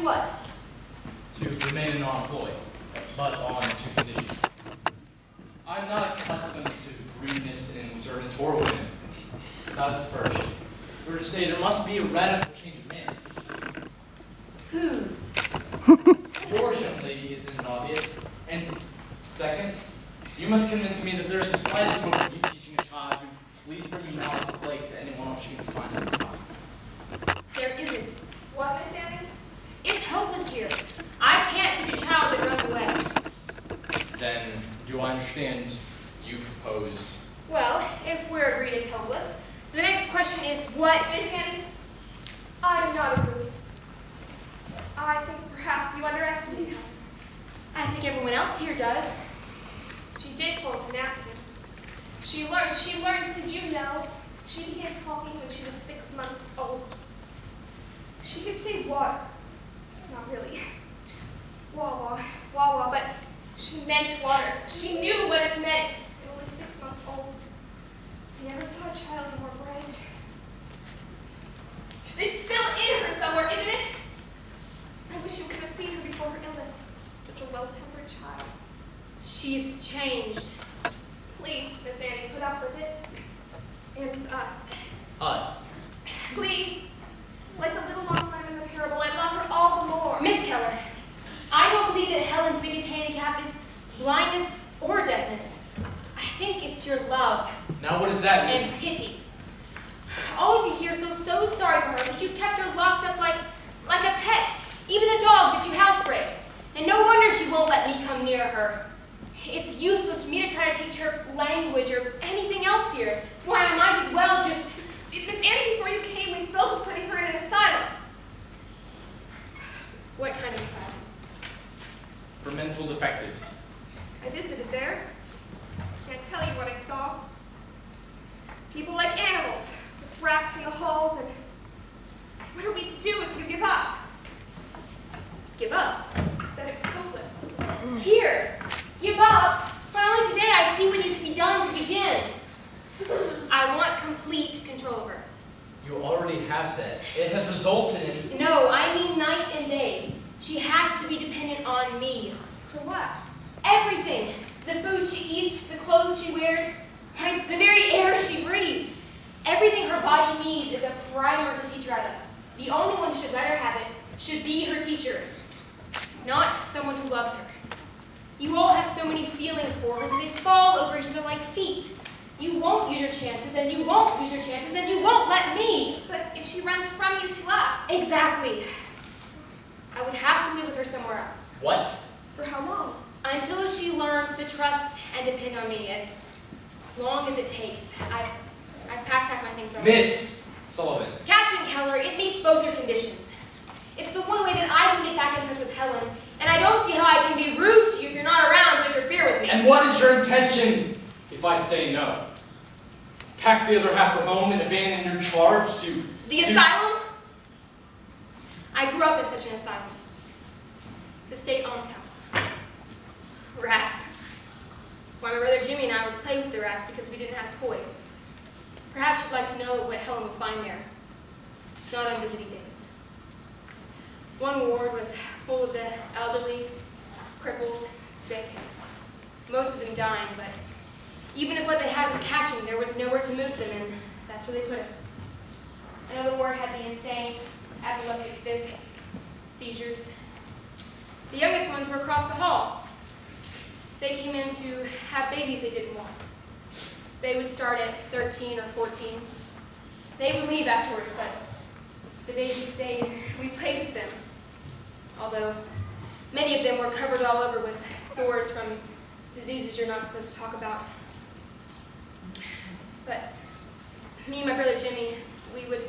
what? To remain an employee, but on two conditions. I'm not accustomed to rudeness in servants or women. That's first. First, say there must be a radical change of manner. Whose? Yours, young lady, isn't obvious. And second, you must convince me that there's the slightest hope of you teaching a child who flees from you not a plague to anyone else she can find in this house. There isn't. What, Miss Annie? It's hopeless here. I can't teach a child that runs away. Then, do I understand you propose? Well, if we're agreed it's hopeless, the next question is what? Miss Annie, I am not agreed. I think perhaps you underestimate her. I think everyone else here does. She did fold her napkin. She learned, did you know? She began talking when she was 6 months old. She could say water. Not really. Wah, but she meant water. She knew what it meant. At only 6 months old. I never saw a child more bright. It's still in her somewhere, isn't it? I wish you could have seen her before her illness. Such a well-tempered child. She's changed. Please, Miss Annie, put up with it. And with us. Us. Please. Like the little lost lamb in the parable, I love her all the more. Miss Keller, I don't believe that Helen's biggest handicap is blindness or deafness. I think it's your love Now what does that mean? and pity. All of you here feel so sorry for her that you've kept her locked up like a pet, even a dog that you housebreak. And no wonder she won't let me come near her. It's useless for me to try to teach her language or anything else here. Why, I might as well just... Miss Annie, before you came, we spoke of putting her in an asylum. What kind of asylum? For mental defectives. I visited there. Can't tell you what I saw. People like animals, with rats in the halls, and what are we to do if you give up? Give up? You said it was hopeless. Here, give up. But only today I see what needs to be done to begin. I want complete control of her. You already have that. It has resulted in... No, I mean night and day. She has to be dependent on me. For what? Everything. The food she eats, the clothes she wears, the very air she breathes. Everything her body needs is a primer to teach her out of. The only one who should let her have it should be her teacher, not someone who loves her. You all have so many feelings for her that they fall over each other like feet. You won't use your chances, and you won't use your chances, and you won't let me. But if she runs from you to us? Exactly. I would have to live with her somewhere else. What? For how long? Until she learns to trust and depend on me, as long as it takes. I've packed my things already. Miss Sullivan. Captain Keller, it meets both your conditions. It's the one way that I can get back in touch with Helen, and I don't see how I can be rude to you if you're not around to interfere with me. And what is your intention if I say no? Pack the other half at home and abandon your charge to... The asylum? I grew up in such an asylum. The state almshouse. Rats. Why, my brother Jimmy and I would play with the rats because we didn't have toys. Perhaps you'd like to know what Helen would find there. Not on visiting days. One ward was full of the elderly, crippled, sick, most of them dying, but even if what they had was catching, there was nowhere to move them, and that's where they put us. Another ward had the insane, epileptic fits, seizures. The youngest ones were across the hall. They came in to have babies they didn't want. They would start at 13 or 14. They would leave afterwards, but the babies stayed. We played with them. Although many of them were covered all over with sores from diseases you're not supposed to talk about. But me and my brother Jimmy, we would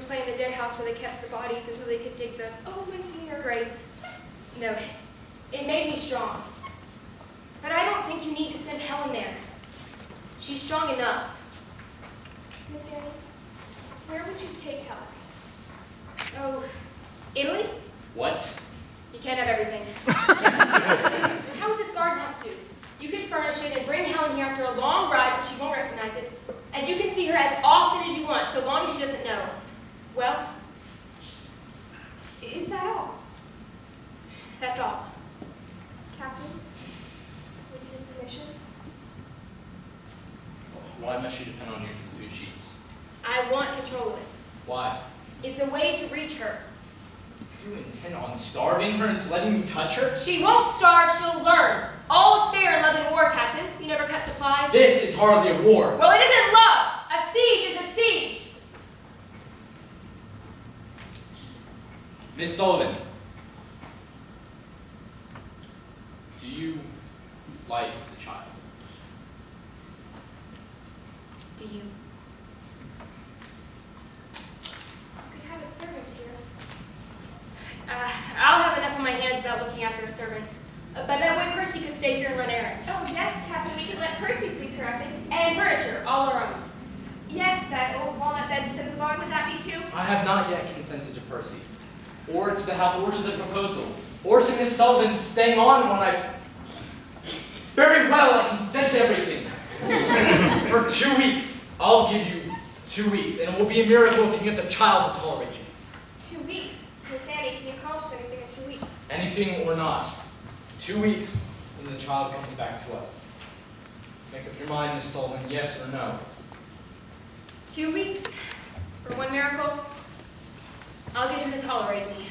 play in the dead house where they kept the bodies until they could dig the Oh, my dear. graves. No, it made me strong. But I don't think you need to send Helen there. She's strong enough. Miss Annie, where would you take Helen? Oh, Italy? What? You can't have everything. How would this garden house do? You could furnish it and bring Helen here after a long ride so she won't recognize it. And you can see her as often as you want, so long as she doesn't know. Well, Is that all? That's all. Captain, with your permission, Why must she depend on you for the food sheets? I want control of it. Why? It's a way to reach her. You intend on starving her into letting you touch her? She won't starve, she'll learn. All is fair in love and war, Captain. You never cut supplies. This is hardly a war. Well, it isn't love. A siege is a siege. Miss Sullivan, do you like the child? Do you? we have a servant here. I'll have enough on my hands without looking after a servant. But that way Percy could stay here and run errands. Oh, yes, Captain, we could let Percy sleep here, I think. And furniture, all our own. Yes, that old walnut bedstead in the barn, would that be too? I have not yet consented to Percy, or to the house, or to the proposal, or to Miss Sullivan staying on when I... Very well, I consent to everything. For 2 weeks. I'll give you 2 weeks, and it will be a miracle if you can get the child to tolerate you. 2 weeks. Miss Annie, can you accomplish anything in 2 weeks? Anything or not. 2 weeks, and the child comes back to us. Make up your mind, Miss Sullivan, yes or no. 2 weeks for one miracle. I'll get her to tolerate me.